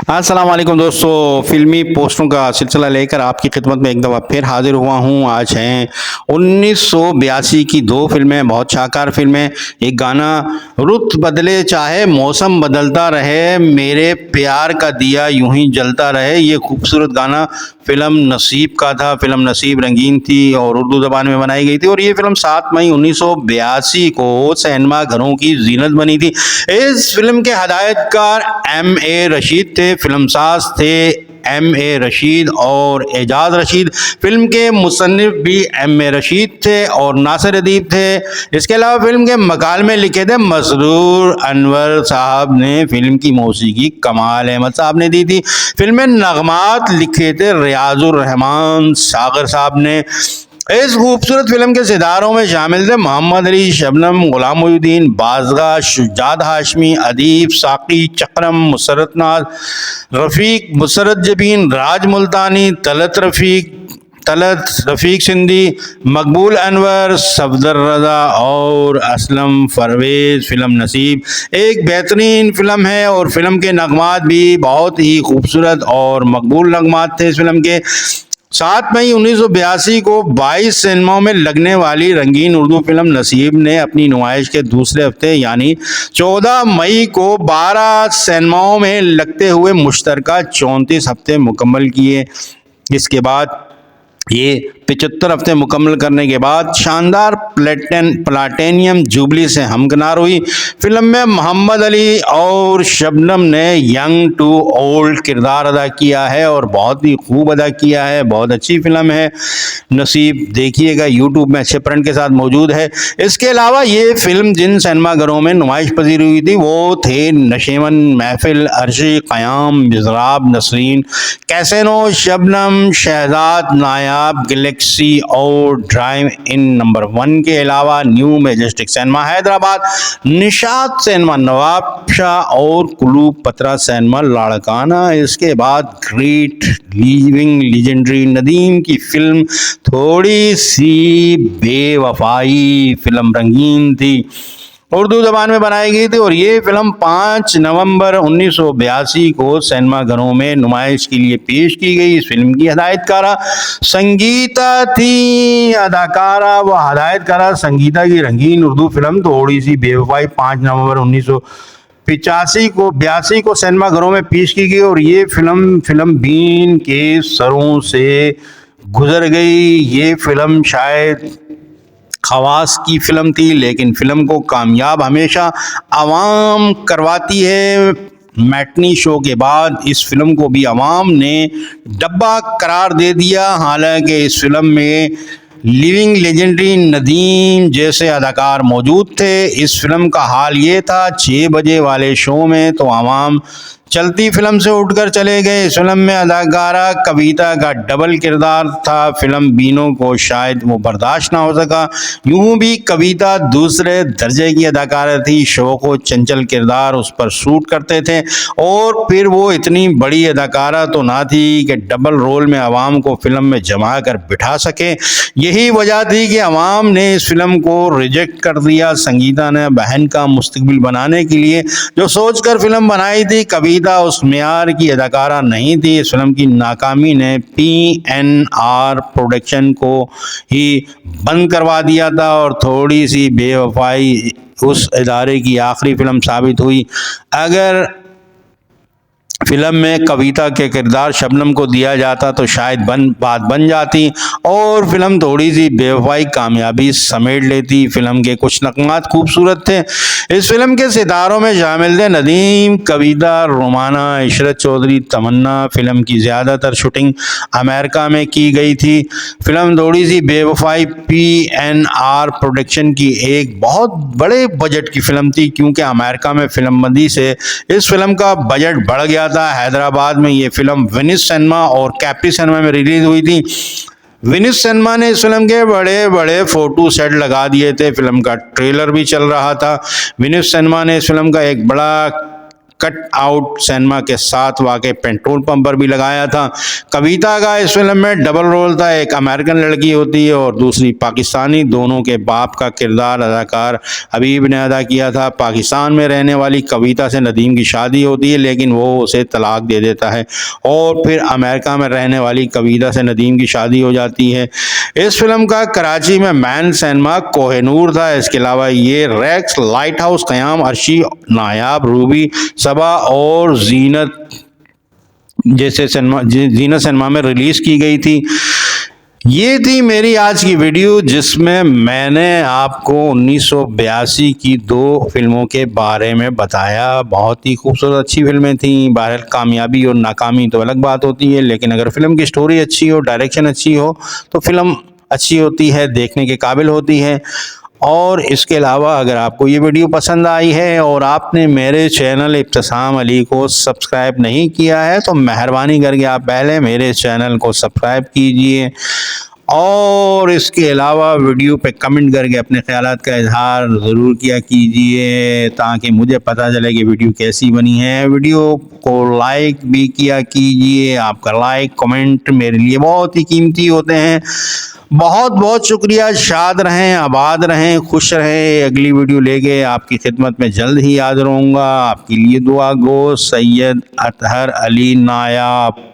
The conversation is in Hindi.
अस्सलाम वालेकुम दोस्तों, फ़िल्मी पोस्टरों का सिलसिला लेकर आपकी खिदमत में एक दफ़ा फिर हाज़िर हुआ हूँ। आज हैं 1982 की 2 फ़िल्में, बहुत शानदार फ़िल्में। एक गाना रुत बदले चाहे मौसम बदलता रहे, मेरे प्यार का दिया यूं ही जलता रहे। ये खूबसूरत गाना फ़िल्म नसीब का था। फ़िल्म नसीब रंगीन थी और उर्दू ज़बान में बनाई गई थी और ये फ़िल्म 7 मई 1982 को सिनेमा घरों की ज़ीनत बनी थी। इस फ़िल्म के हदायतकार M.A. रशीद थे, फ़िल्मसाज़ थे M.A. रशीद और एजाज रशीद। फ़िल्म के मुसन्निफ़ भी M.A. रशीद थे और नासिर अदीब थे। इसके अलावा फ़िल्म के मकालमे लिखे थे मसरूर अनवर साहब ने। फ़िल्म की मौसीकी कमाल अहमद साहब ने दी थी। फ़िल्म में नग़मात लिखे थे रियाजुर रहमान सागर साहब ने। इस खूबसूरत फिल्म के सितारों में शामिल थे मोहम्मद अली, शबनम, गुलाम मोहिउद्दीन, बाज़गा, शुजात हाशमी, अदीब, साक़ी, चकरम, मुसर्रत नाज़, रफ़ीक, मुसर्रत जबीन, राज मुल्तानी, तलत रफ़ीक सिंधी, मकबूल अनवर, सफदर रज़ा और असलम परवेज़। फ़िल्म नसीब एक बेहतरीन फ़िल्म है और फ़िल्म के नग़मात भी बहुत ही खूबसूरत और मकबूल नग़मात थे इस फ़िल्म के। 7 मई 1982 को 22 सिनेमाओं में लगने वाली रंगीन उर्दू फिल्म नसीब ने अपनी नुमाइश के दूसरे हफ्ते यानी 14 मई को 12 सिनेमाओं में लगते हुए मुश्तरका 34 हफ्ते मुकम्मल किए। इसके बाद ये 75 हफ्ते मुकम्मल करने के बाद शानदार प्लाटिनियम जुबली से हमकिनार हुई। फिल्म में मोहम्मद अली और शबनम ने यंग टू ओल्ड किरदार अदा किया है और बहुत ही खूब अदा किया है। बहुत अच्छी फिल्म है नसीब, देखिएगा, यूट्यूब में अच्छे प्रिंट के साथ मौजूद है। इसके अलावा ये फिल्म जिन सिनेमाघरों में नुमाइश पजीर हुई थी वो थे नशेवन, महफिल, अर्शी, क़याम, मिज़राब, नसरीन, कैसेनो, शबनम, शहजाद, नायाब, गैलेक्सी और ड्राइव इन नंबर 1 के अलावा new majestic cinema Hyderabad, Nishat cinema Nawabshah और कुलूब पत्रा सिनेमा लाड़काना। इसके बाद ग्रेट लिविंग लीजेंडरी नदीम की फिल्म थोड़ी सी बेवफाई, फिल्म रंगीन थी, उर्दू ज़बान में बनाई गई थी और ये फिल्म 5 नवंबर 1982 को सिनेमा घरों में नुमाइश के लिए पेश की गई। इस फिल्म की हदायतकारा संगीता थी। अदाकारा व हदायतकारा संगीता की रंगीन उर्दू फिल्म थोड़ी सी बेवफाई 5 नवंबर 1982 को सिनेमा घरों में पेश की गई और ये फिल्म बीन के सरों से गुजर गई। ये फिल्म शायद खवास की फिल्म थी लेकिन फिल्म को कामयाब हमेशा आवाम करवाती है। मैटनी शो के बाद इस फिल्म को भी आवाम ने डब्बा करार दे दिया। हालांकि इस फिल्म में लिविंग लेजेंडरी नदीम जैसे अदाकार मौजूद थे। इस फिल्म का हाल ये था 6 बजे वाले शो में तो आवाम चलती फिल्म से उठकर चले गए। इस फिल्म में अदाकारा कविता का डबल किरदार था। फिल्म बीनों को शायद वो बर्दाश्त ना हो सका। यूं भी कविता दूसरे दर्जे की अदाकारा थी। शो को चंचल किरदार उस पर सूट करते थे और फिर वो इतनी बड़ी अदाकारा तो ना थी कि डबल रोल में आवाम को फिल्म में जमा कर बिठा सके। यही वजह थी कि आवाम ने इस फिल्म को रिजेक्ट कर दिया। संगीता ने बहन का मुस्तकबिल बनाने के लिए जो सोचकर फिल्म बनाई थी, कविता उस मेयार की अदाकारा नहीं थी। इस फिल्म की नाकामी ने PNR प्रोडक्शन को ही बंद करवा दिया था और थोड़ी सी बेवफाई उस इदारे की आखिरी फिल्म साबित हुई। अगर फिल्म में कविता के किरदार शबनम को दिया जाता तो शायद बात बन जाती और फिल्म थोड़ी सी बेवफाई कामयाबी समेट लेती। फिल्म के कुछ नक़मात खूबसूरत थे। इस फिल्म के सितारों में शामिल थे नदीम, कविता, रोमाना, इशरत चौधरी, तमन्ना। फिल्म की ज़्यादातर शूटिंग अमेरिका में की गई थी। फिल्म थोड़ी सी बेवफाई PNR प्रोडक्शन की एक बहुत बड़े बजट की फिल्म थी क्योंकि अमेरिका में फिल्म बंदी से इस फिल्म का बजट बढ़ गया था। हैदराबाद में ये फिल्म विनिस सिनेमा और कैप्री सिनेमा में रिलीज हुई थी। विनिस सिनेमा ने इस फिल्म के बड़े बड़े फोटो सेट लगा दिए थे। फिल्म का ट्रेलर भी चल रहा था। विनिस सिनेमा ने इस फिल्म का एक बड़ा कट आउट सिनेमा के साथ वाकई पेट्रोल पंप पर भी लगाया था। कविता का इस फिल्म में डबल रोल था, एक अमेरिकन लड़की होती है और दूसरी पाकिस्तानी। दोनों के बाप का किरदार अदाकार हबीब ने अदा किया था। पाकिस्तान में रहने वाली कविता से नदीम की शादी होती है, लेकिन वो उसे तलाक दे देता है और फिर अमेरिका में रहने वाली कविता से नदीम की शादी हो जाती है। इस फिल्म का कराची में मैन सिनेमा कोहिनूर था। इसके अलावा ये रेक्स, लाइट हाउस, क़याम, अर्शी, नायाब, रूबी, सबा और जीनत जैसे जीनत सिनेमा में रिलीज़ की गई थी। ये थी मेरी आज की वीडियो, जिसमें मैंने आपको 1982 की 2 फिल्मों के बारे में बताया। बहुत ही खूबसूरत अच्छी फिल्में थीं। बहरहाल कामयाबी और नाकामी तो अलग बात होती है, लेकिन अगर फिल्म की स्टोरी अच्छी हो, डायरेक्शन अच्छी हो, तो फिल्म अच्छी होती है, देखने के काबिल होती है। और इसके अलावा अगर आपको ये वीडियो पसंद आई है और आपने मेरे चैनल इब्तिसाम अली को सब्सक्राइब नहीं किया है, तो मेहरबानी करके आप पहले मेरे चैनल को सब्सक्राइब कीजिए और इसके अलावा वीडियो पे कमेंट करके अपने ख्यालात का इजहार ज़रूर किया कीजिए, ताकि मुझे पता चले कि वीडियो कैसी बनी है। वीडियो को लाइक भी किया कीजिए। आपका लाइक कमेंट मेरे लिए बहुत ही कीमती होते हैं। बहुत बहुत शुक्रिया। शाद रहें, आबाद रहें, खुश रहें। अगली वीडियो लेके आपकी खिदमत में जल्द ही हाजिर होऊंगा। आपके लिए दुआ गो। सैयद अतहर अली नायाब।